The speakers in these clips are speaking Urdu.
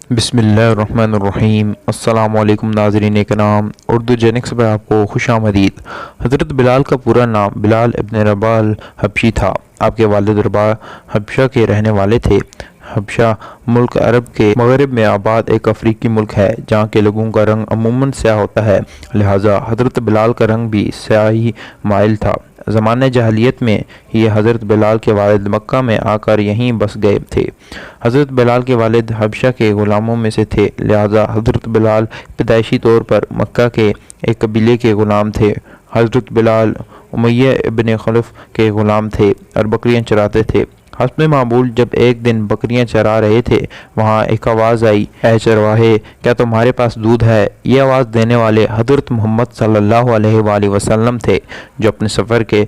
بسم اللہ الرحمن الرحیم۔ السلام علیکم ناظرین کرام، اردو جینکس پر آپ کو خوش آمدید۔ حضرت بلال کا پورا نام بلال ابن رباح الحبشی تھا۔ آپ کے والد رباح حبشہ کے رہنے والے تھے۔ حبشہ ملک عرب کے مغرب میں آباد ایک افریقی ملک ہے جہاں کے لوگوں کا رنگ عموماً سیاہ ہوتا ہے، لہٰذا حضرت بلال کا رنگ بھی سیاہی مائل تھا۔ زمانہ جاہلیت میں ہی حضرت بلال کے والد مکہ میں آ کر یہیں بس گئے تھے۔ حضرت بلال کے والد حبشہ کے غلاموں میں سے تھے، لہٰذا حضرت بلال پیدائشی طور پر مکہ کے ایک قبیلے کے غلام تھے۔ حضرت بلال امیہ ابن خلف کے غلام تھے اور بکریاں چراتے تھے۔ حسب معمول جب ایک دن بکریاں چرا رہے تھے، وہاں ایک آواز آئی، اے چرواہے، کیا تمہارے پاس دودھ ہے؟ یہ آواز دینے والے حضرت محمد صلی اللہ علیہ وآلہ وسلم تھے، جو اپنے سفر کے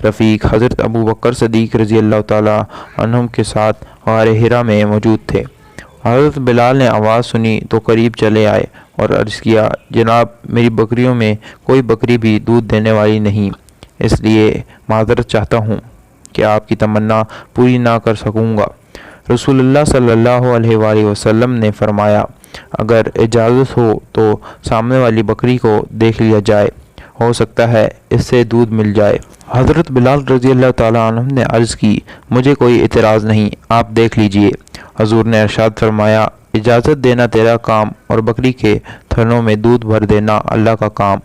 رفیق حضرت ابو بکر صدیق رضی اللہ تعالیٰ عنہم کے ساتھ غار حرا میں موجود تھے۔ حضرت بلال نے آواز سنی تو قریب چلے آئے اور عرض کیا، جناب، میری بکریوں میں کوئی بکری بھی دودھ دینے والی نہیں، اس لیے معذرت چاہتا ہوں کہ آپ کی تمنا پوری نہ کر سکوں گا۔ رسول اللہ صلی اللہ علیہ وآلہ وسلم نے فرمایا، اگر اجازت ہو تو سامنے والی بکری کو دیکھ لیا جائے، ہو سکتا ہے اس سے دودھ مل جائے۔ حضرت بلال رضی اللہ تعالیٰ عنہ نے عرض کی، مجھے کوئی اعتراض نہیں، آپ دیکھ لیجئے۔ حضور نے ارشاد فرمایا، اجازت دینا تیرا کام اور بکری کے تھنوں میں دودھ بھر دینا اللہ کا کام۔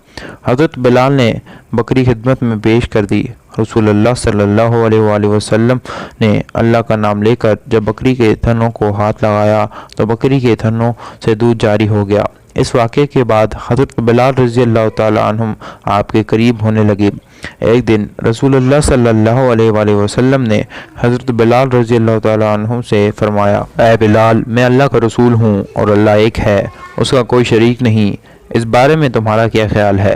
حضرت بلال نے بکری خدمت میں پیش کر دی۔ رسول اللہ صلی اللہ علیہ وآلہ وسلم نے اللہ کا نام لے کر جب بکری کے تھنوں کو ہاتھ لگایا تو بکری کے تھنوں سے دودھ جاری ہو گیا۔ اس واقعے کے بعد حضرت بلال رضی اللہ تعالیٰ عنہم آپ کے قریب ہونے لگے۔ ایک دن رسول اللہ صلی اللہ علیہ وآلہ وسلم نے حضرت بلال رضی اللہ تعالیٰ عنہ سے فرمایا، اے بلال، میں اللہ کا رسول ہوں اور اللہ ایک ہے، اس کا کوئی شریک نہیں، اس بارے میں تمہارا کیا خیال ہے؟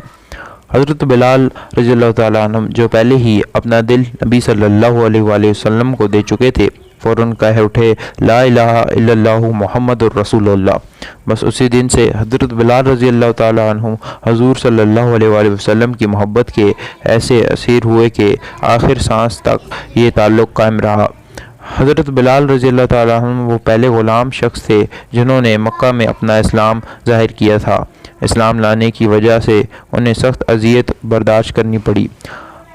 حضرت بلال رضی اللہ تعالیٰ عنہ جو پہلے ہی اپنا دل نبی صلی اللہ علیہ وآلہ وسلم کو دے چکے تھے، فوراً کہہ اٹھے، لا الہ الا اللہ محمد الرسول اللہ۔ بس اسی دن سے حضرت بلال رضی اللہ تعالیٰ عنہ حضور صلی اللہ علیہ وآلہ وسلم کی محبت کے ایسے اسیر ہوئے کہ آخر سانس تک یہ تعلق قائم رہا۔ حضرت بلال رضی اللہ تعالیٰ عنہ وہ پہلے غلام شخص تھے جنہوں نے مکہ میں اپنا اسلام ظاہر کیا تھا۔ اسلام لانے کی وجہ سے انہیں سخت اذیت برداشت کرنی پڑی۔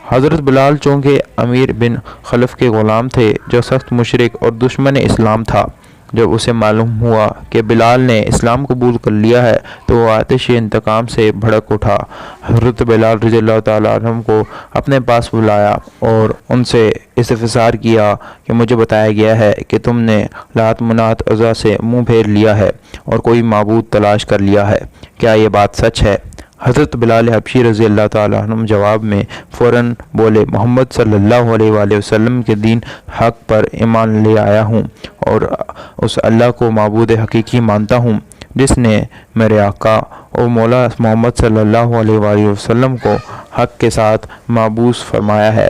حضرت بلال چونکہ امیر بن خلف کے غلام تھے جو سخت مشرک اور دشمن اسلام تھا، جب اسے معلوم ہوا کہ بلال نے اسلام قبول کر لیا ہے تو وہ آتش انتقام سے بھڑک اٹھا۔ حضرت بلال رضی اللہ تعالیٰ عنہ کو اپنے پاس بلایا اور ان سے استفسار کیا کہ مجھے بتایا گیا ہے کہ تم نے لات منات عزا سے منہ پھیر لیا ہے اور کوئی معبود تلاش کر لیا ہے، کیا یہ بات سچ ہے؟ حضرت بلال حبشی رضی اللہ تعالیٰ عنہ جواب میں فوراً بولے، محمد صلی اللہ علیہ وآلہ وسلم کے دین حق پر ایمان لے آیا ہوں اور اس اللہ کو معبود حقیقی مانتا ہوں جس نے میرے آقا اور مولا محمد صلی اللہ علیہ وآلہ وسلم کو حق کے ساتھ معبوس فرمایا ہے۔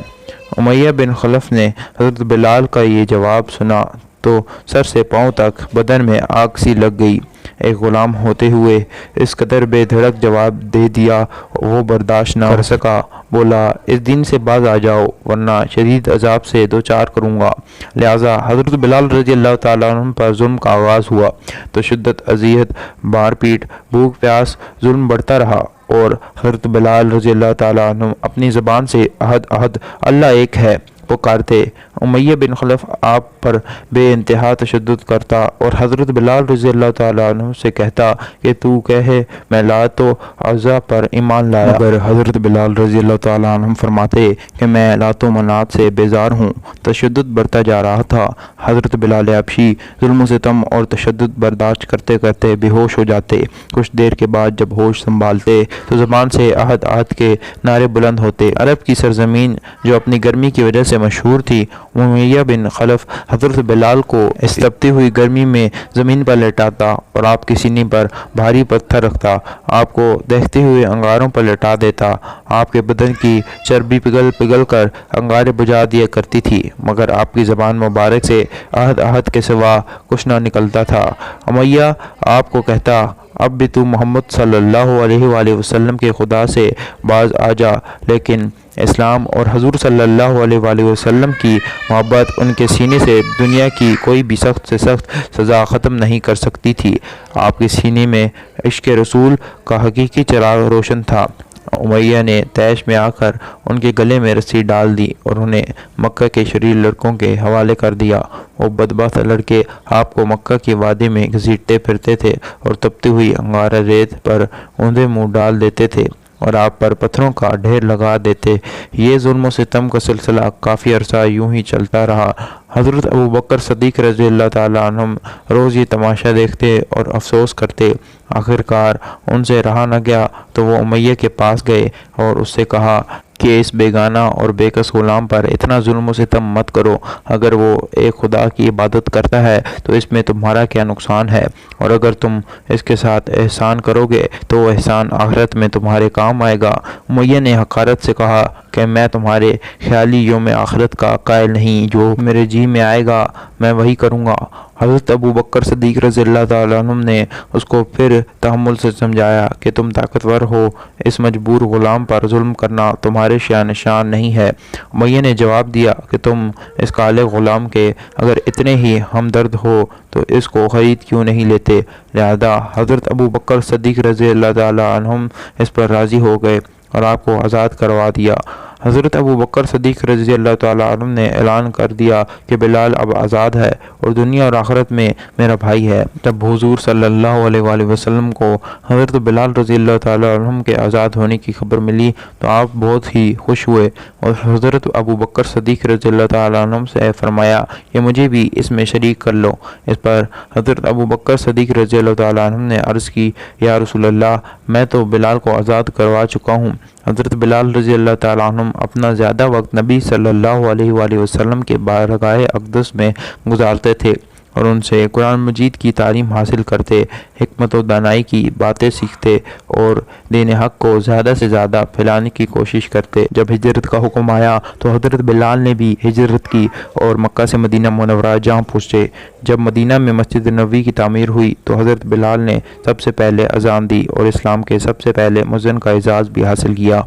امیہ بن خلف نے حضرت بلال کا یہ جواب سنا تو سر سے پاؤں تک بدن میں آگ سی لگ گئی۔ ایک غلام ہوتے ہوئے اس قدر بے دھڑک جواب دے دیا وہ برداشت نہ کر سکا، بولا، اس دین سے باز آ جاؤ ورنہ شدید عذاب سے دوچار کروں گا۔ لہٰذا حضرت بلال رضی اللہ تعالیٰ عنہ پر ظلم کا آغاز ہوا تو شدت اذیت، مار پیٹ، بھوک پیاس، ظلم بڑھتا رہا اور حضرت بلال رضی اللہ تعالیٰ عنہ اپنی زبان سے احد احد اللہ ایک ہے پکارتے۔ امیہ بن خلف آپ پر بے انتہا تشدد کرتا اور حضرت بلال رضی اللہ تعالیٰ عنہ سے کہتا کہ تو کہے میں لات و عزا پر ایمان لایا، مگر حضرت بلال رضی اللہ تعالیٰ عنہ فرماتے کہ میں لات و منات سے بیزار ہوں۔ تشدد بڑھتا جا رہا تھا۔ حضرت بلال حبشی ظلم و ستم اور تشدد برداشت کرتے کرتے بے ہوش ہو جاتے۔ کچھ دیر کے بعد جب ہوش سنبھالتے تو زبان سے احد احد کے نعرے بلند ہوتے۔ عرب کی سرزمین جو اپنی گرمی کی وجہ سے مشہور تھی، امیہ بن خلف حضرت بلال کو اس تپتی ہوئی گرمی میں زمین پر لٹاتا اور آپ کی سینے پر بھاری پتھر رکھتا، آپ کو دیکھتے ہوئے انگاروں پر لٹا دیتا۔ آپ کے بدن کی چربی پگھل پگھل کر انگاریں بجھا دیا کرتی تھی، مگر آپ کی زبان مبارک سے احد احد کے سوا کچھ نہ نکلتا تھا۔ امیہ آپ کو کہتا، اب بھی تو محمد صلی اللہ علیہ وآلہ وسلم کے خدا سے باز آ جا، لیکن اسلام اور حضور صلی اللہ علیہ وآلہ وسلم کی محبت ان کے سینے سے دنیا کی کوئی بھی سخت سے سخت سزا ختم نہیں کر سکتی تھی۔ آپ کے سینے میں عشق رسول کا حقیقی چراغ روشن تھا۔ امیہ نے طیش میں آ کر ان کے گلے میں رسی ڈال دی اور انہیں مکہ کے شریر لڑکوں کے حوالے کر دیا۔ وہ بدبخت لڑکے آپ کو مکہ کے وادی میں گھسیٹتے پھرتے تھے اور تپتی ہوئی انگارہ ریت پر اوندھے منہ ڈال دیتے تھے اور آپ پر پتھروں کا ڈھیر لگا دیتے۔ یہ ظلم و ستم کا سلسلہ کافی عرصہ یوں ہی چلتا رہا۔ حضرت ابوبکر صدیق رضی اللہ تعالیٰ عنہ روز یہ تماشا دیکھتے اور افسوس کرتے۔ آخرکار ان سے رہا نہ گیا تو وہ امیہ کے پاس گئے اور اس سے کہا کہ اس بیگانہ اور بے کس غلام پر اتنا ظلم و ستم مت کرو۔ اگر وہ ایک خدا کی عبادت کرتا ہے تو اس میں تمہارا کیا نقصان ہے، اور اگر تم اس کے ساتھ احسان کرو گے تو وہ احسان آخرت میں تمہارے کام آئے گا۔ امیہ نے حقارت سے کہا کہ میں تمہارے خیالی یوم آخرت کا قائل نہیں، جو میرے جی میں آئے گا میں وہی کروں گا۔ حضرت ابوبکر صدیق رضی اللہ تعالیٰ عنہ نے اس کو پھر تحمل سے سمجھایا کہ تم طاقتور ہو، اس مجبور غلام پر ظلم کرنا تمہارے شان نشان نہیں ہے۔ امیہ نے جواب دیا کہ تم اس کالے غلام کے اگر اتنے ہی ہمدرد ہو تو اس کو خرید کیوں نہیں لیتے؟ لہذا حضرت ابوبکر صدیق رضی اللہ تعالیٰ عنہ اس پر راضی ہو گئے اور آپ کو آزاد کروا دیا۔ حضرت ابوبکر صدیق رضی اللہ تعالیٰ عنہ نے اعلان کر دیا کہ بلال اب آزاد ہے اور دنیا اور آخرت میں میرا بھائی ہے۔ جب حضور صلی اللہ علیہ وآلہ وسلم کو حضرت بلال رضی اللہ تعالیٰ عنہ کے آزاد ہونے کی خبر ملی تو آپ بہت ہی خوش ہوئے اور حضرت ابوبکر صدیق رضی اللہ تعالیٰ عنہ سے فرمایا کہ مجھے بھی اس میں شریک کر لو۔ اس پر حضرت ابوبکر صدیق رضی اللہ تعالیٰ عنہ نے عرض کی، یا رسول اللہ، میں تو بلال کو آزاد کروا چکا ہوں۔ حضرت بلال رضی اللہ تعالیٰ عنہ اپنا زیادہ وقت نبی صلی اللہ علیہ وآلہ وسلم کے بارگاہ اقدس میں گزارتے تھے اور ان سے قرآن مجید کی تعلیم حاصل کرتے، حکمت و دانائی کی باتیں سیکھتے اور دین حق کو زیادہ سے زیادہ پھیلانے کی کوشش کرتے۔ جب ہجرت کا حکم آیا تو حضرت بلال نے بھی ہجرت کی اور مکہ سے مدینہ منورہ جہاں پہنچے۔ جب مدینہ میں مسجد نبوی کی تعمیر ہوئی تو حضرت بلال نے سب سے پہلے اذان دی اور اسلام کے سب سے پہلے مؤذن کا اعزاز بھی حاصل کیا۔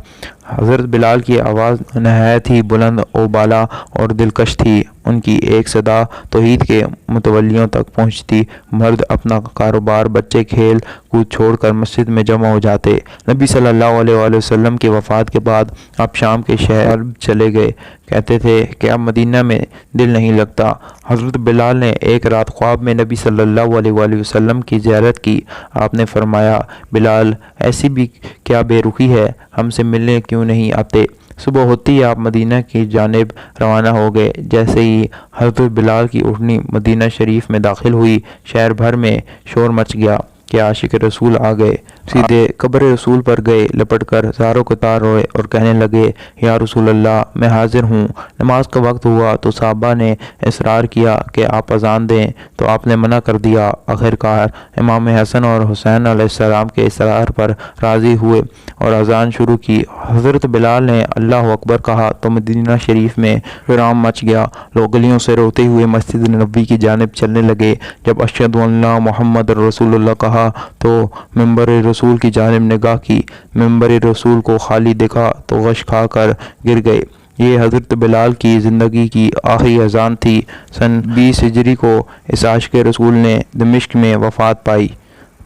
حضرت بلال کی آواز نہایت ہی بلند و بالا اور دلکش تھی۔ ان کی ایک صدا توحید کے متولیوں تک پہنچتی۔ مرد اپنا کاروبار، بچے کھیل کود چھوڑ کر مسجد میں جمع ہو جاتے۔ نبی صلی اللہ علیہ وآلہ وسلم کی وفات کے بعد آپ شام کے شہر چلے گئے۔ کہتے تھے کہ اب مدینہ میں دل نہیں لگتا۔ حضرت بلال نے ایک رات خواب میں نبی صلی اللہ علیہ وآلہ وسلم کی زیارت کی۔ آپ نے فرمایا، بلال، ایسی بھی کیا بے رخی ہے، ہم سے ملنے کیوں نہیں آتے؟ صبح ہوتی ہی آپ مدینہ کی جانب روانہ ہو گئے۔ جیسے ہی حضرت بلال کی اٹھنی مدینہ شریف میں داخل ہوئی، شہر بھر میں شور مچ گیا کہ عاشق رسول آ گئے۔ سیدھے قبر رسول پر گئے، لپٹ کر زاروں کو تار روئے اور کہنے لگے، یا رسول اللہ، میں حاضر ہوں۔ نماز کا وقت ہوا تو صحابہ نے اصرار کیا کہ آپ اذان دیں تو آپ نے منع کر دیا۔ آخرکار امام حسن اور حسین علیہ السلام کے اصرار پر راضی ہوئے اور اذان شروع کی۔ حضرت بلال نے اللہ اکبر کہا تو مدینہ شریف میں احترام مچ گیا۔ لوگ گلیوں سے روتے ہوئے مسجد نبوی کی جانب چلنے لگے۔ جب اشہد ان لا محمد رسول اللہ کہا تو منبر رسول کی جانب نگاہ کی۔ منبر رسول کو خالی دیکھا تو غش کھا کر گر گئے۔ یہ حضرت بلال کی زندگی کی آخری اذان تھی۔ سن 20 ہجری کو اس عاشق رسول نے دمشق میں وفات پائی۔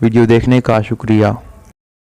ویڈیو دیکھنے کا شکریہ۔